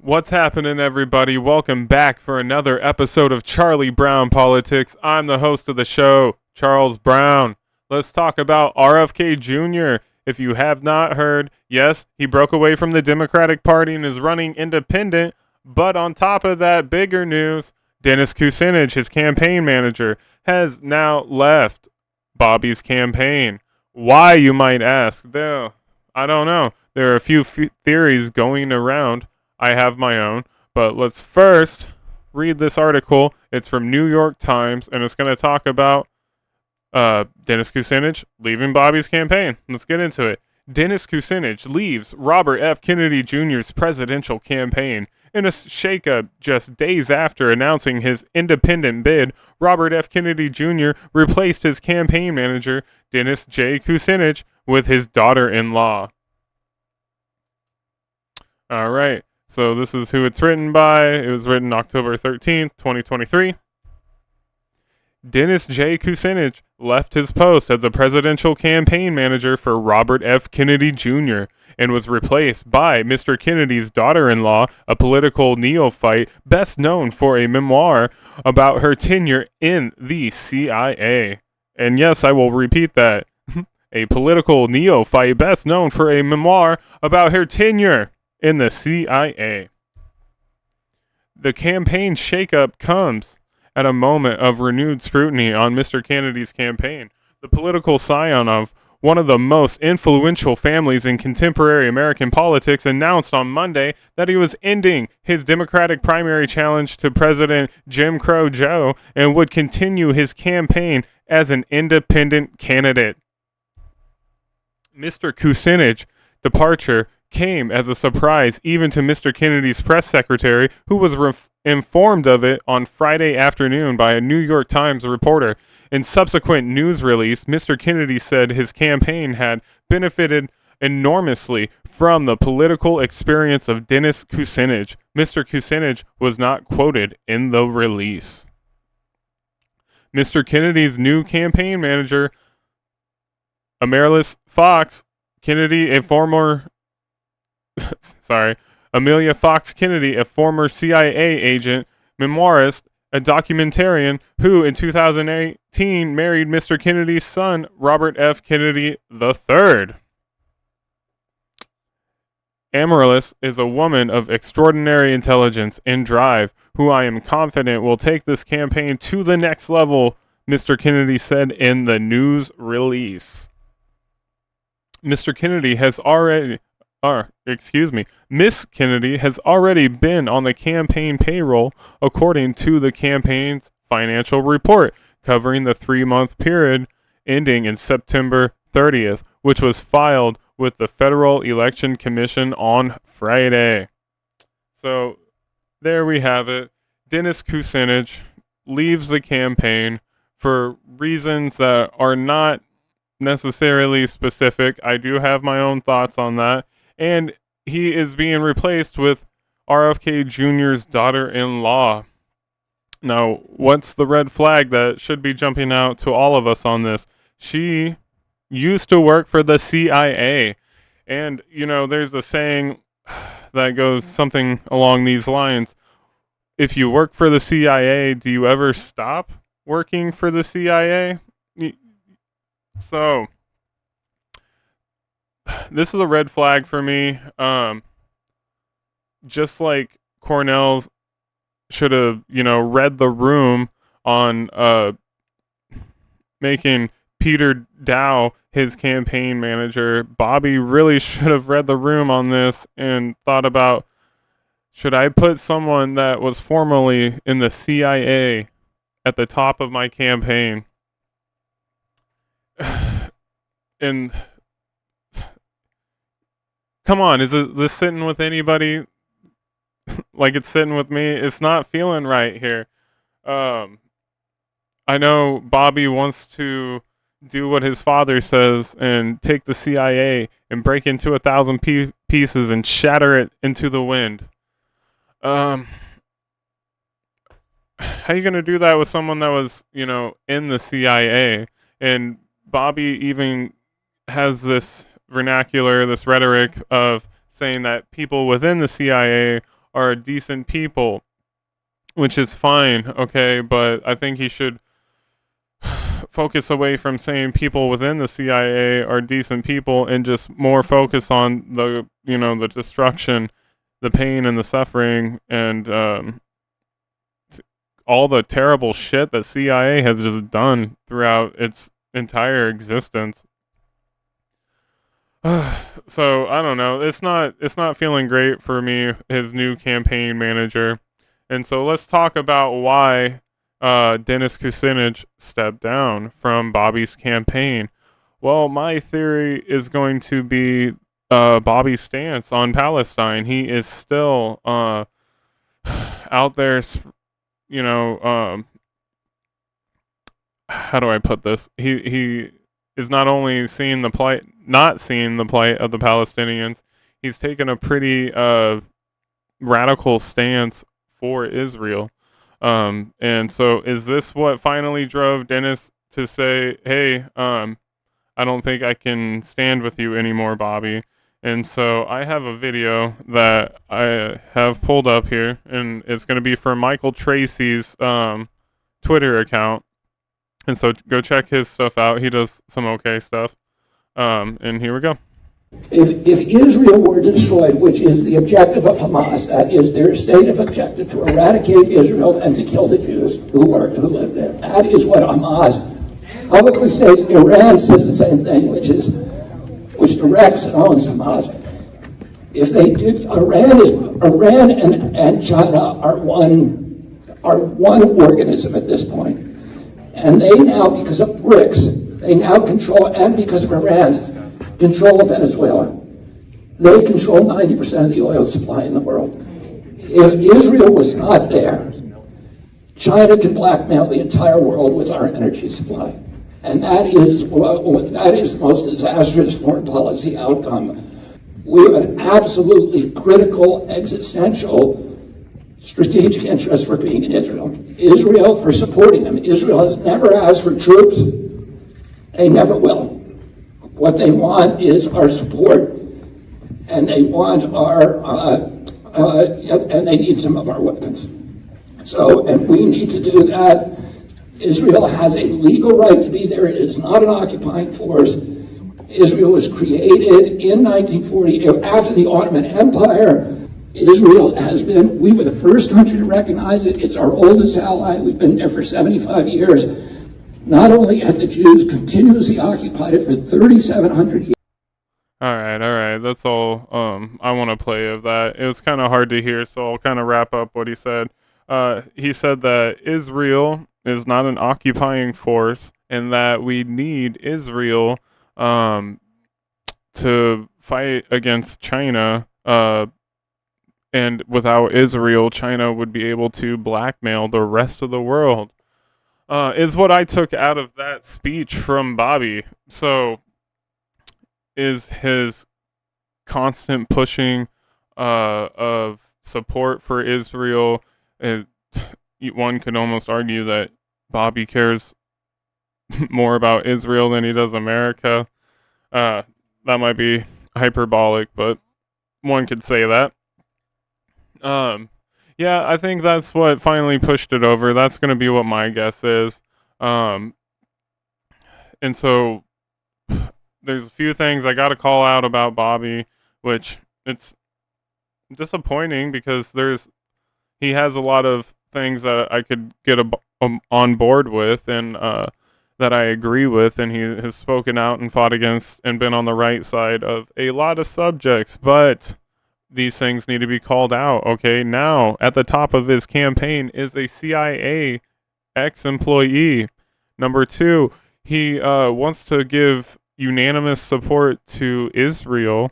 What's happening, everybody? Welcome back for another episode of Charlie Brown Politics. I'm the host of the show, Charles Brown. Let's talk about RFK Jr. If you have not heard, yes, he broke away from the Democratic Party and is running independent. But on top of that, bigger news, Dennis Kucinich, his campaign manager, has now left Bobby's campaign. Why, you might ask? Though, I don't know. There are a few theories going around. I have my own, but let's first read this article. It's from New York Times, and it's going to talk about Dennis Kucinich leaving Bobby's campaign. Let's get into it. Dennis Kucinich leaves Robert F. Kennedy Jr.'s presidential campaign. In a shakeup just days after announcing his independent bid, Robert F. Kennedy Jr. replaced his campaign manager, Dennis J. Kucinich, with his daughter-in-law. All right. So this is who it's written by. It was written October 13th, 2023. Dennis J. Kucinich left his post as a presidential campaign manager for Robert F. Kennedy Jr. and was replaced by Mr. Kennedy's daughter-in-law, a political neophyte best known for a memoir about her tenure in the CIA. And yes, I will repeat that. A political neophyte best known for a memoir about her tenure in the CIA. The campaign shakeup comes at a moment of renewed scrutiny on Mr. Kennedy's campaign. The political scion of one of the most influential families in contemporary American politics announced on Monday that he was ending his Democratic primary challenge to President Jim Crow Joe and would continue his campaign as an independent candidate. Mr. Kucinich's departure came as a surprise even to Mr. Kennedy's press secretary, who was informed of it on Friday afternoon by a New York Times reporter. In subsequent news release, Mr. Kennedy said his campaign had benefited enormously from the political experience of Dennis Kucinich. Mr. Kucinich was not quoted in the release. Mr. Kennedy's new campaign manager, Amelia Fox Kennedy, Amelia Fox Kennedy, a former CIA agent, memoirist, a documentarian who in 2018 married Mr. Kennedy's son, Robert F. Kennedy III. Amaryllis is a woman of extraordinary intelligence and drive, who I am confident will take this campaign to the next level, Mr. Kennedy said in the news release. Mr. Kennedy has already... Miss Kennedy has already been on the campaign payroll, according to the campaign's financial report, covering the 3-month period ending in September 30th, which was filed with the Federal Election Commission on Friday. So, there we have it. Dennis Kucinich leaves the campaign for reasons that are not necessarily specific. I do have my own thoughts on that. And he is being replaced with RFK Jr.'s daughter-in-law. Now, what's the red flag that should be jumping out to all of us on this? She used to work for the CIA. And, you know, there's a saying that goes something along these lines. If you work for the CIA, do you ever stop working for the CIA? So... this is a red flag for me. Just like Cornell should have, read the room on making Peter Dow his campaign manager, Bobby really should have read the room on this and thought about, should I put someone that was formerly in the CIA at the top of my campaign? And... come on, is this sitting with anybody like it's sitting with me? It's not feeling right here. I know Bobby wants to do what his father says and take the CIA and break into 1,000 pieces and shatter it into the wind. How are you going to do that with someone that was, in the CIA? And Bobby even has this vernacular, this rhetoric of saying that people within the CIA are decent people, which is fine, okay, but I think he should focus away from saying people within the CIA are decent people and just more focus on the, the destruction, the pain and the suffering, and all the terrible shit that CIA has just done throughout its entire existence. So I don't know. It's not feeling great for me, his new campaign manager. And so let's talk about why Dennis Kucinich stepped down from Bobby's campaign. Well, my theory is going to be Bobby's stance on Palestine. He is still out there, how do I put this? He is not only not seeing the plight of the Palestinians. He's taken a pretty radical stance for Israel. And so is this what finally drove Dennis to say, hey, I don't think I can stand with you anymore, Bobby? And so I have a video that I have pulled up here, and it's going to be from Michael Tracy's Twitter account. And so go check his stuff out. He does some okay stuff. And here we go. If Israel were destroyed, which is the objective of Hamas, that is their stated objective, to eradicate Israel and to kill the Jews who live there. That is what Hamas publicly states. Iran says the same thing, which directs and owns Hamas. If they did, Iran and China are one organism at this point. And they now, because of BRICS, they now control, and because of Iran's control of Venezuela, they control 90% of the oil supply in the world. If Israel was not there, China can blackmail the entire world with our energy supply. And that is the most disastrous foreign policy outcome. We have an absolutely critical, existential, strategic interest for being in Israel. Israel for supporting them. Israel has never asked for troops. They never will. What they want is our support, and they want and they need some of our weapons. So, and we need to do that. Israel has a legal right to be there. It is not an occupying force. Israel was created in 1940 after the Ottoman Empire. Israel has been, we were the first country to recognize it. It's our oldest ally. We've been there for 75 years. Not only have the Jews continuously occupied it for 3,700 years. All right. That's all I want to play of that. It was kind of hard to hear, so I'll kind of wrap up what he said. He said that Israel is not an occupying force and that we need Israel to fight against China. And without Israel, China would be able to blackmail the rest of the world. Is what I took out of that speech from Bobby. So, is his constant pushing of support for Israel, one could almost argue that Bobby cares more about Israel than he does America. That might be hyperbolic, but one could say that. Yeah, I think that's what finally pushed it over. That's going to be what my guess is. And so there's a few things I got to call out about Bobby, which it's disappointing because he has a lot of things that I could get on board with and that I agree with, and he has spoken out and fought against and been on the right side of a lot of subjects, but these things need to be called out, okay? Now, at the top of his campaign is a CIA ex-employee. Number two, he wants to give unanimous support to Israel,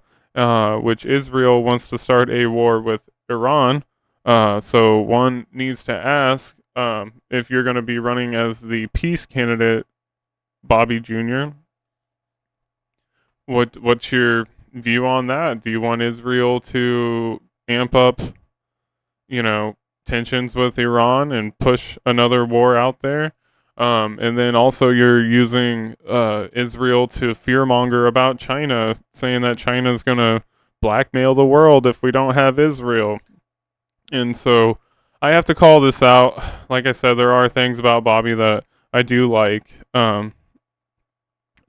which Israel wants to start a war with Iran. So one needs to ask if you're going to be running as the peace candidate, Bobby Jr., what's your view on that? Do you want Israel to amp up, tensions with Iran and push another war out there? And then also you're using Israel to fearmonger about China, saying that China's going to blackmail the world if we don't have Israel. And so I have to call this out. Like I said, there are things about Bobby that I do like.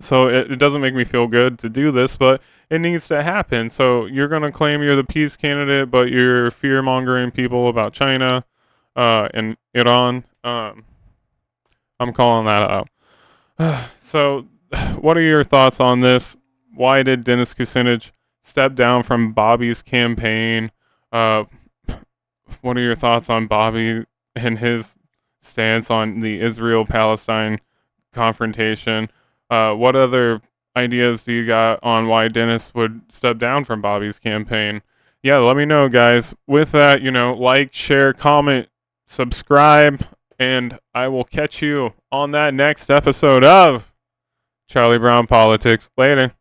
So it doesn't make me feel good to do this, but it needs to happen. So you're going to claim you're the peace candidate, but you're fear mongering people about China and Iran. I'm calling that out. So, what are your thoughts on this? Why did Dennis Kucinich step down from Bobby's campaign? Uh, what are your thoughts on Bobby and his stance on the Israel-Palestine confrontation? What other ideas do you got on why Dennis would step down from Bobby's campaign? Yeah, let me know, guys. With that, like, share, comment, subscribe, and I will catch you on that next episode of Charlie Brown Politics. Later.